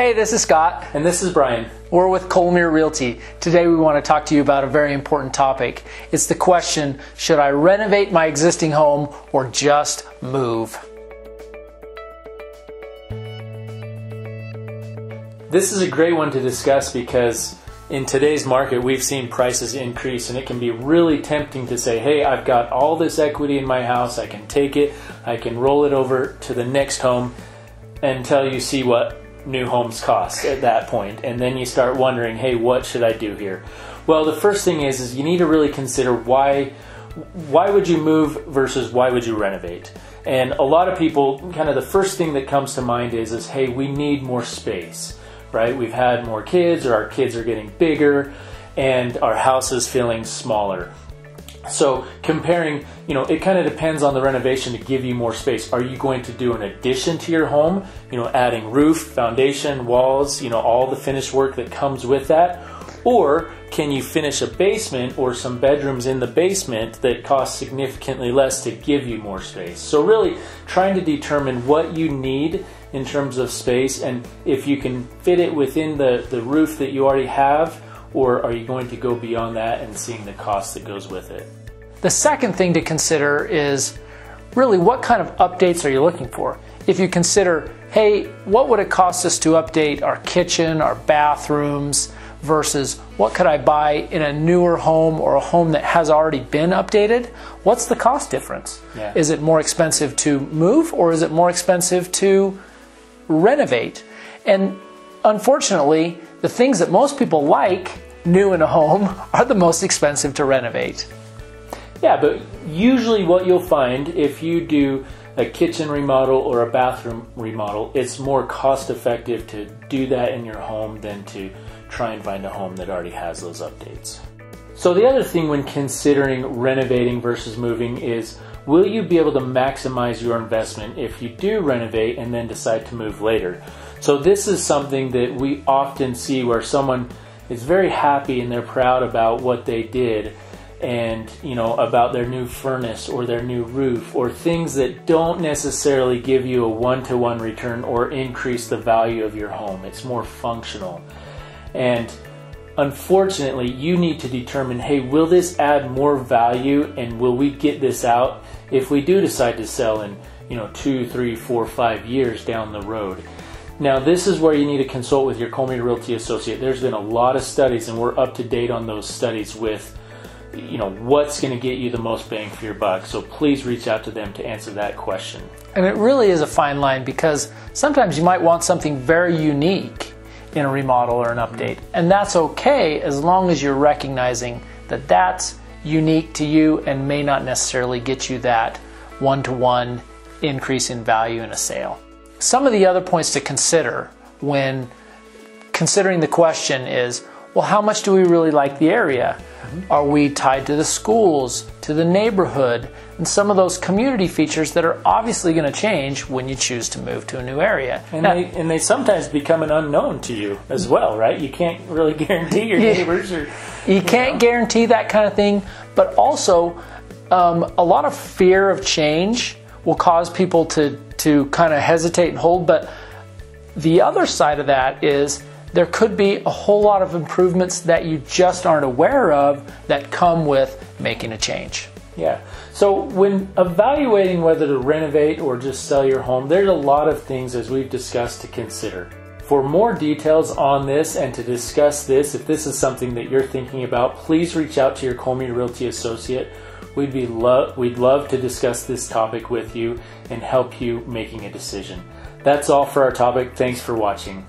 Hey, this is Scott. And this is Bryan. We're with Colemere Realty. Today we want to talk to you about a very important topic. It's the question, should I renovate my existing home or just move? This is a great one to discuss because in today's market we've seen prices increase, and it can be really tempting to say, hey, I've got all this equity in my house, I can take it, I can roll it over to the next home until you see what new homes cost at that point, and then you start wondering, hey, what should I do here? Well, the first thing is you need to really consider why would you move versus why would you renovate? And a lot of people, kind of the first thing that comes to mind is hey, we need more space, right? We've had more kids, or our kids are getting bigger, and our house is feeling smaller. So comparing, it kind of depends on the renovation to give you more space. Are you going to do an addition to your home, adding roof, foundation, walls, all the finished work that comes with that? Or can you finish a basement or some bedrooms in the basement that cost significantly less to give you more space? So really trying to determine what you need in terms of space, and if you can fit it within the roof that you already have, or are you going to go beyond that and seeing the cost that goes with it? The second thing to consider is really what kind of updates are you looking for? If you consider, hey, what would it cost us to update our kitchen, our bathrooms, versus what could I buy in a newer home or a home that has already been updated? What's the cost difference? Yeah. Is it more expensive to move, or is it more expensive to renovate? And unfortunately, the things that most people like new in a home are the most expensive to renovate. Yeah, but usually what you'll find if you do a kitchen remodel or a bathroom remodel, it's more cost effective to do that in your home than to try and find a home that already has those updates. So the other thing when considering renovating versus moving is, will you be able to maximize your investment if you do renovate and then decide to move later? So this is something that we often see where someone is very happy and they're proud about what they did, and about their new furnace or their new roof, or things that don't necessarily give you a one-to-one return or increase the value of your home. It's more functional. And unfortunately, you need to determine, hey, will this add more value, and will we get this out if we do decide to sell in 2, 3, 4, 5 years down the road? Now, this is where you need to consult with your Colemere Realty associate. There's been a lot of studies, and we're up to date on those studies with what's going to get you the most bang for your buck. So please reach out to them to answer that question. And it really is a fine line, because sometimes you might want something very unique in a remodel or an update. And that's okay as long as you're recognizing that that's unique to you and may not necessarily get you that one-to-one increase in value in a sale. Some of the other points to consider when considering the question is, well, how much do we really like the area? Are we tied to the schools, to the neighborhood, and some of those community features that are obviously going to change when you choose to move to a new area? And they sometimes become an unknown to you as well, right? You can't really guarantee your neighbors. You can't guarantee that kind of thing, but also a lot of fear of change will cause people to kind of hesitate and hold. But the other side of that is there could be a whole lot of improvements that you just aren't aware of that come with making a change. Yeah. So when evaluating whether to renovate or just sell your home, there's a lot of things, as we've discussed, to consider. For more details on this and to discuss this, if this is something that you're thinking about, please reach out to your Colemere Realty associate. We'd love to discuss this topic with you and help you making a decision. That's all for our topic. Thanks for watching.